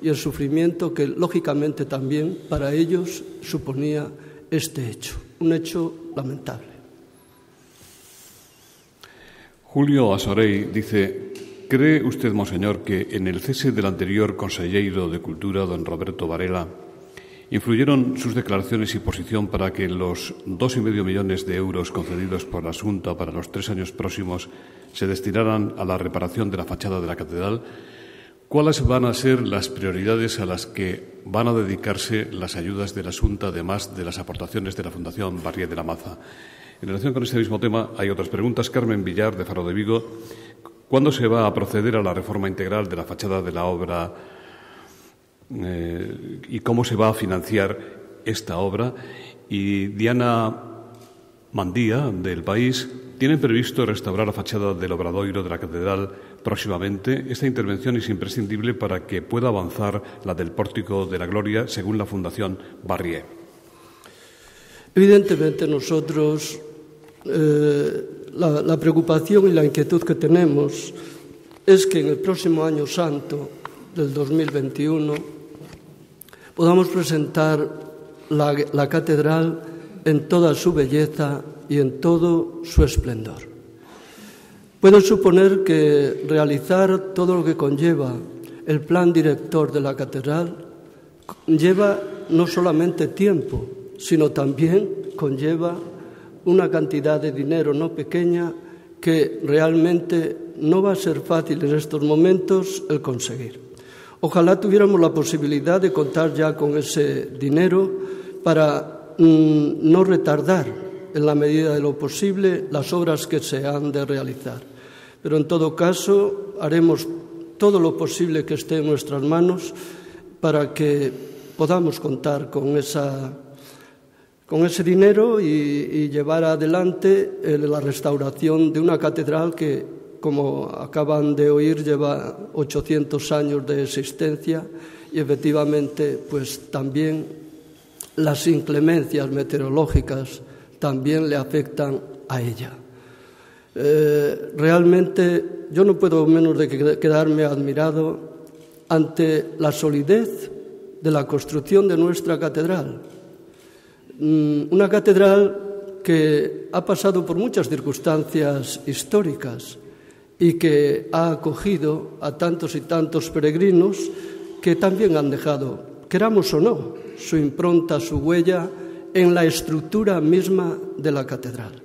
y el sufrimiento que lógicamente también para ellos suponía este hecho, un hecho lamentable. Julio Asorey dice: ¿cree usted, monseñor, que en el cese del anterior conselleiro de Cultura, don Roberto Varela, influyeron sus declaraciones y posición para que los 2,5 millones de euros concedidos por la Xunta para los 3 años próximos se destinaran a la reparación de la fachada de la catedral? ¿Cuáles van a ser las prioridades a las que van a dedicarse las ayudas de la Xunta, además de las aportaciones de la Fundación Barrié de la Maza? En relación con este mismo tema hay otras preguntas. Carmen Villar, de Faro de Vigo: ¿cuándo se va a proceder a la reforma integral de la fachada de la obra y cómo se va a financiar esta obra? Y Diana Mandía, del País: ¿tienen previsto restaurar la fachada del obradoiro de la catedral próximamente? Esta intervención es imprescindible para que pueda avanzar la del Pórtico de la Gloria, según la Fundación Barrié. Evidentemente nosotros la preocupación y la inquietud que tenemos es que en el próximo año santo del 2021 podamos presentar la catedral en toda su belleza y en todo su esplendor. Puedo suponer que realizar todo lo que conlleva el plan director de la catedral lleva no solamente tiempo, sino también conlleva una cantidad de dinero no pequeña que realmente no va a ser fácil en estos momentos el conseguir. Ojalá tuviéramos la posibilidad de contar ya con ese dinero para no retardar en la medida de lo posible las obras que se han de realizar. Pero en todo caso haremos todo lo posible que esté en nuestras manos para que podamos contar con ese dinero y llevar adelante la restauración de una catedral que, como acaban de oír, lleva 800 años de existencia y efectivamente pues también las inclemencias meteorológicas también le afectan a ella. Realmente yo no puedo menos de quedarme admirado ante la solidez de la construcción de nuestra catedral. Una catedral que ha pasado por muchas circunstancias históricas y que ha acogido a tantos y tantos peregrinos que también han dejado, queramos o no, su impronta, su huella en la estructura misma de la catedral.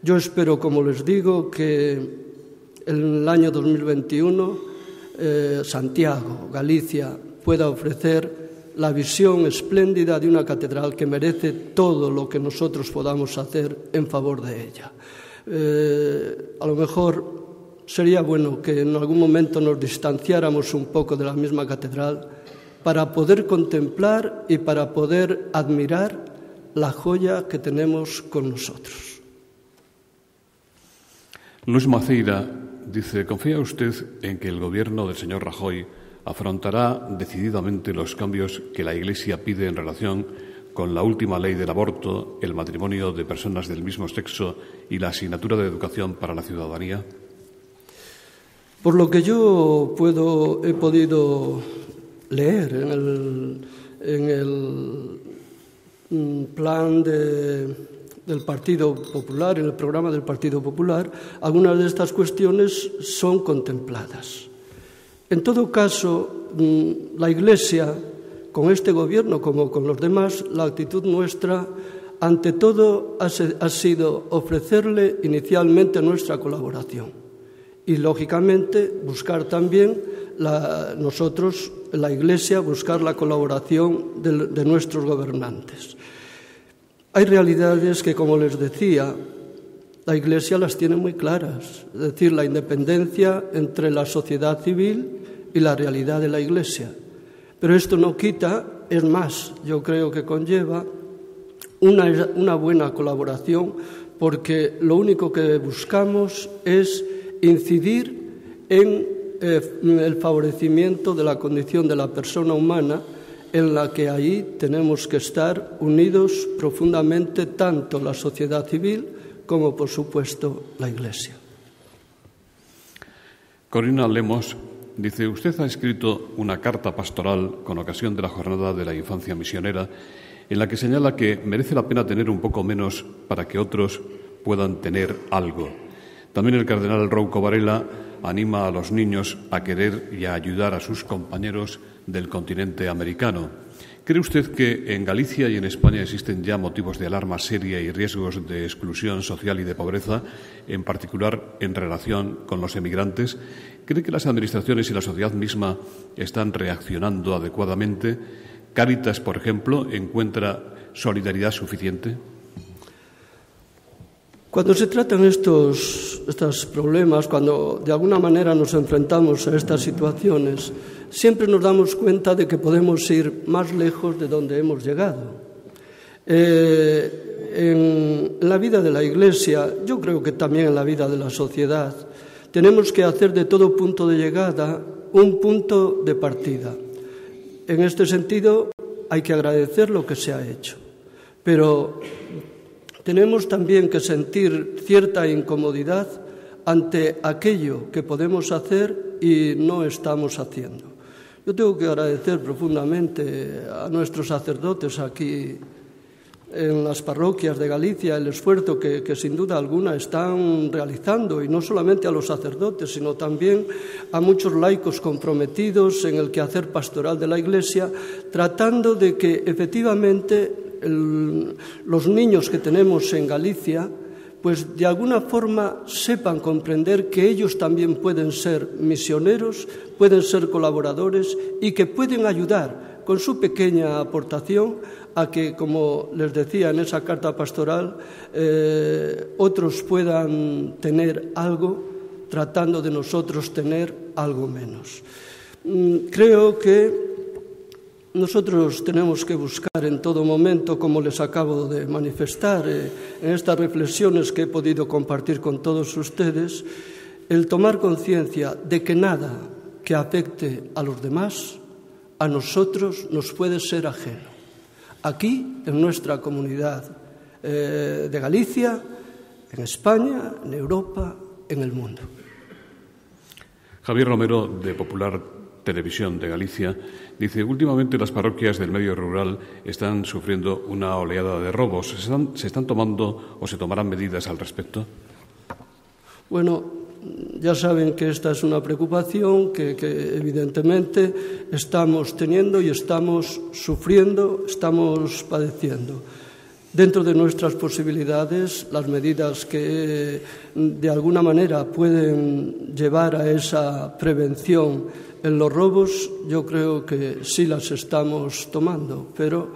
Yo espero, como les digo, que en el año 2021 Santiago, Galicia, pueda ofrecer la visión espléndida de una catedral que merece todo lo que nosotros podamos hacer en favor de ella. A lo mejor sería bueno que en algún momento nos distanciáramos un poco de la misma catedral para poder contemplar y para poder admirar la joya que tenemos con nosotros. Luis Maceira dice: ¿confía usted en que el gobierno del señor Rajoy afrontará decididamente los cambios que la Iglesia pide en relación con la última ley del aborto, el matrimonio de personas del mismo sexo y la asignatura de educación para la ciudadanía? Por lo que yo he podido leer en el plan del Partido Popular, en el programa del Partido Popular, algunas de estas cuestiones son contempladas. En todo caso, la Iglesia, con este gobierno como con los demás, la actitud nuestra, ante todo, ha sido ofrecerle inicialmente nuestra colaboración y, lógicamente, buscar también nosotros, la Iglesia, buscar la colaboración de nuestros gobernantes. Hay realidades que, como les decía, la Iglesia las tiene muy claras, es decir, la independencia entre la sociedad civil y la realidad de la Iglesia. Pero esto no quita, es más, yo creo que conlleva una buena colaboración, porque lo único que buscamos es incidir en el favorecimiento de la condición de la persona humana en la que ahí tenemos que estar unidos profundamente tanto la sociedad civil como, por supuesto, la Iglesia. Corina Lemos dice, usted ha escrito una carta pastoral con ocasión de la Jornada de la Infancia Misionera en la que señala que merece la pena tener un poco menos para que otros puedan tener algo. También el cardenal Rouco Varela anima a los niños a querer y a ayudar a sus compañeros del continente americano. ¿Cree usted que en Galicia y en España existen ya motivos de alarma seria y riesgos de exclusión social y de pobreza, en particular en relación con los emigrantes? ¿Cree que las administraciones y la sociedad misma están reaccionando adecuadamente? ¿Cáritas, por ejemplo, encuentra solidaridad suficiente? Cuando se tratan estos problemas, cuando de alguna manera nos enfrentamos a estas situaciones, siempre nos damos cuenta de que podemos ir más lejos de donde hemos llegado. En la vida de la Iglesia, yo creo que también en la vida de la sociedad, tenemos que hacer de todo punto de llegada un punto de partida. En este sentido, hay que agradecer lo que se ha hecho, pero tenemos también que sentir cierta incomodidad ante aquello que podemos hacer y no estamos haciendo. Yo tengo que agradecer profundamente a nuestros sacerdotes aquí en las parroquias de Galicia el esfuerzo que sin duda alguna están realizando, y no solamente a los sacerdotes, sino también a muchos laicos comprometidos en el quehacer pastoral de la Iglesia, tratando de que efectivamente los niños que tenemos en Galicia pues de alguna forma sepan comprender que ellos también pueden ser misioneros, pueden ser colaboradores y que pueden ayudar con su pequeña aportación a que, como les decía en esa carta pastoral, otros puedan tener algo tratando de nosotros tener algo menos. Creo que nosotros tenemos que buscar en todo momento, como les acabo de manifestar en estas reflexiones que he podido compartir con todos ustedes, el tomar conciencia de que nada que afecte a los demás, a nosotros nos puede ser ajeno. Aquí, en nuestra comunidad de Galicia, en España, en Europa, en el mundo. Javier Romero, de Popular Televisión de Galicia, dice, últimamente las parroquias del medio rural están sufriendo una oleada de robos. ¿Se están tomando o se tomarán medidas al respecto? Bueno, ya saben que esta es una preocupación que evidentemente estamos teniendo y estamos sufriendo, estamos padeciendo. Dentro de nuestras posibilidades, las medidas que de alguna manera pueden llevar a esa prevención en los robos, yo creo que sí las estamos tomando, pero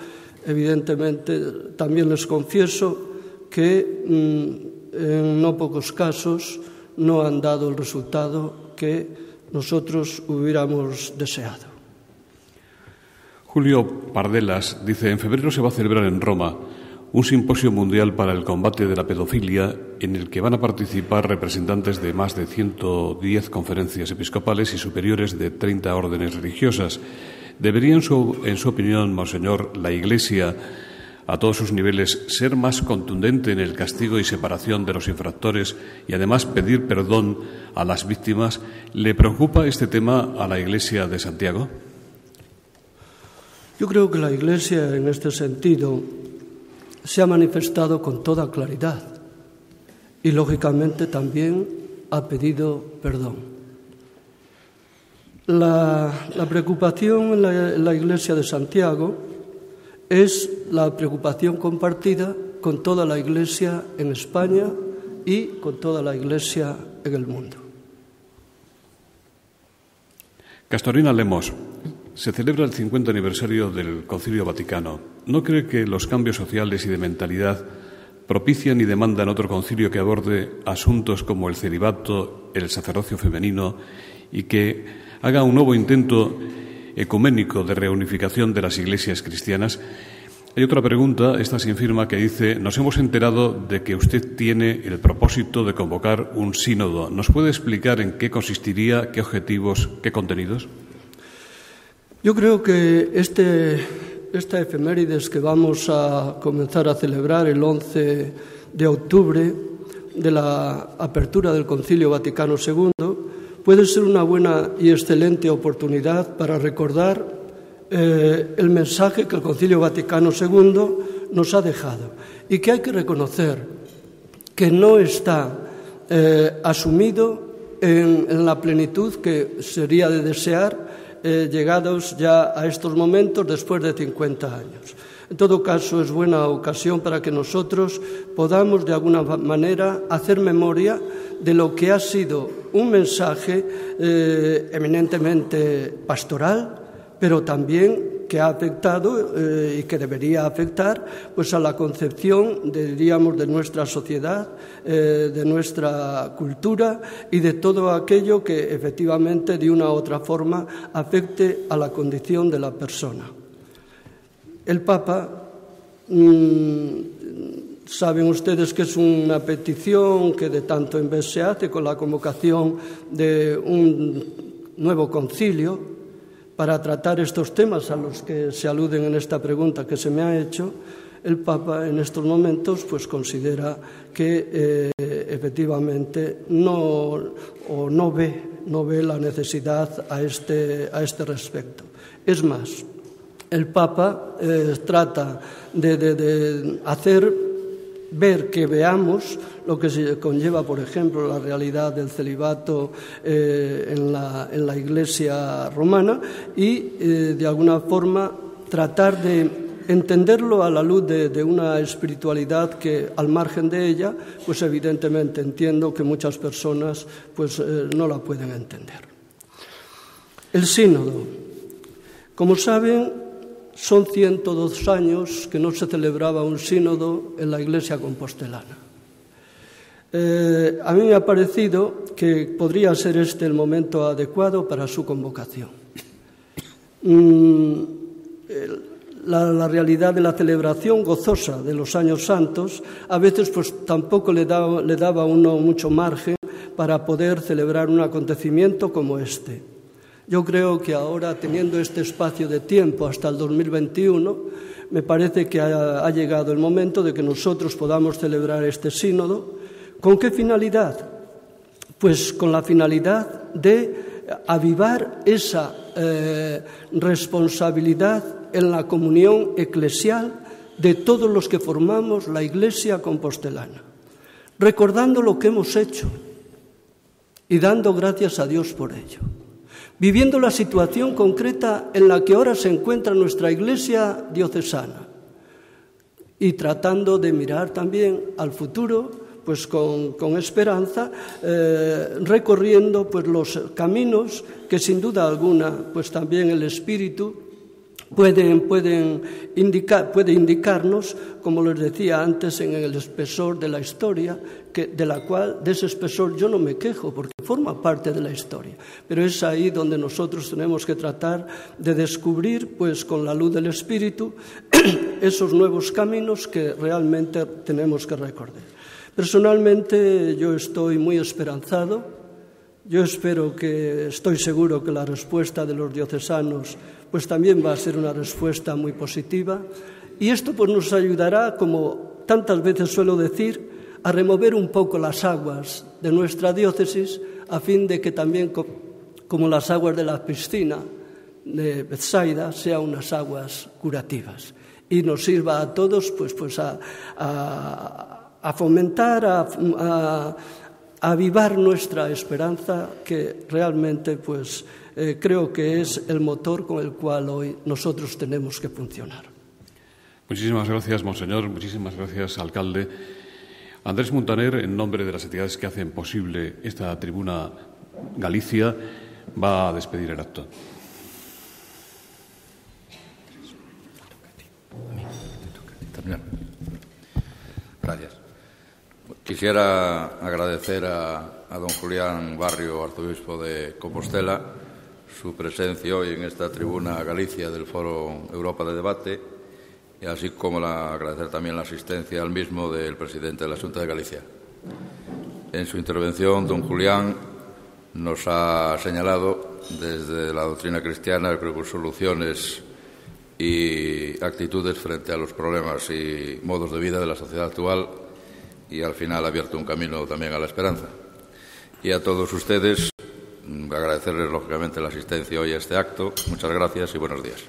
evidentemente también les confieso que en no pocos casos no han dado el resultado que nosotros hubiéramos deseado. Julio Pardelas dice, en febrero se va a celebrar en Roma un simposio mundial para el combate de la pedofilia en el que van a participar representantes de más de 110 conferencias episcopales y superiores de 30 órdenes religiosas. ¿Debería, en su opinión, Monseñor, la Iglesia, a todos sus niveles, ser más contundente en el castigo y separación de los infractores y, además, pedir perdón a las víctimas? ¿Le preocupa este tema a la Iglesia de Santiago? Yo creo que la Iglesia, en este sentido, se ha manifestado con toda claridad y, lógicamente, también ha pedido perdón. La preocupación en la Iglesia de Santiago es la preocupación compartida con toda la Iglesia en España y con toda la Iglesia en el mundo. Castorina Lemos, se celebra el 50 aniversario del Concilio Vaticano. ¿No cree que los cambios sociales y de mentalidad propician y demandan otro concilio que aborde asuntos como el celibato, el sacerdocio femenino y que haga un nuevo intento ecuménico de reunificación de las iglesias cristianas? Hay otra pregunta, esta sin firma, que dice, nos hemos enterado de que usted tiene el propósito de convocar un sínodo. ¿Nos puede explicar en qué consistiría, qué objetivos, qué contenidos? Yo creo que esta efemérides que vamos a comenzar a celebrar el 11 de octubre de la apertura del Concilio Vaticano II puede ser una buena y excelente oportunidad para recordar el mensaje que el Concilio Vaticano II nos ha dejado y que hay que reconocer que no está asumido en la plenitud que sería de desear llegados ya a estos momentos después de 50 años. En todo caso, es buena ocasión para que nosotros podamos de alguna manera hacer memoria de lo que ha sido un mensaje eminentemente pastoral, pero también que ha afectado y que debería afectar pues a la concepción, diríamos, de nuestra sociedad, de nuestra cultura y de todo aquello que efectivamente de una u otra forma afecte a la condición de la persona. El Papa, saben ustedes que es una petición que de tanto en vez se hace con la convocación de un nuevo concilio para tratar estos temas a los que se aluden en esta pregunta que se me ha hecho. El Papa en estos momentos pues considera que efectivamente no ve la necesidad a este respecto. Es más, el Papa trata de hacer ver que veamos lo que se conlleva, por ejemplo, la realidad del celibato en la Iglesia romana y, de alguna forma, tratar de entenderlo a la luz de una espiritualidad que, al margen de ella, pues evidentemente entiendo que muchas personas pues no la pueden entender. El sínodo. Como saben, son 102 años que no se celebraba un sínodo en la Iglesia compostelana. A mí me ha parecido que podría ser este el momento adecuado para su convocación. La realidad de la celebración gozosa de los años santos a veces pues tampoco le daba a uno mucho margen para poder celebrar un acontecimiento como este. Yo creo que ahora, teniendo este espacio de tiempo hasta el 2021, me parece que ha llegado el momento de que nosotros podamos celebrar este sínodo. ¿Con qué finalidad? Pues con la finalidad de avivar esa responsabilidad en la comunión eclesial de todos los que formamos la Iglesia compostelana, recordando lo que hemos hecho y dando gracias a Dios por ello. Viviendo la situación concreta en la que ahora se encuentra nuestra Iglesia diocesana y tratando de mirar también al futuro pues con esperanza, recorriendo pues los caminos que sin duda alguna pues también el Espíritu puede indicarnos, como les decía antes, en el espesor de la historia, de ese espesor yo no me quejo, porque forma parte de la historia. Pero es ahí donde nosotros tenemos que tratar de descubrir, pues con la luz del Espíritu, esos nuevos caminos que realmente tenemos que recorrer. Personalmente yo estoy muy esperanzado. Yo estoy seguro que la respuesta de los diocesanos pues también va a ser una respuesta muy positiva y esto pues nos ayudará, como tantas veces suelo decir, a remover un poco las aguas de nuestra diócesis a fin de que también como las aguas de la piscina de Betsaida sean unas aguas curativas y nos sirva a todos pues a fomentar, a avivar nuestra esperanza, que realmente pues creo que es el motor con el cual hoy nosotros tenemos que funcionar. Muchísimas gracias, monseñor. Muchísimas gracias, alcalde. Andrés Muntaner, en nombre de las entidades que hacen posible esta tribuna Galicia, va a despedir el acto. Gracias. Quisiera agradecer a don Julián Barrio, arzobispo de Compostela, su presencia hoy en esta tribuna Galicia del Foro Europa de Debate, y así como agradecer también la asistencia al mismo del presidente de la Xunta de Galicia. En su intervención, don Julián nos ha señalado desde la doctrina cristiana, creo que soluciones y actitudes frente a los problemas y modos de vida de la sociedad actual, y al final ha abierto un camino también a la esperanza. Y a todos ustedes, agradecerles lógicamente la asistencia hoy a este acto. Muchas gracias y buenos días.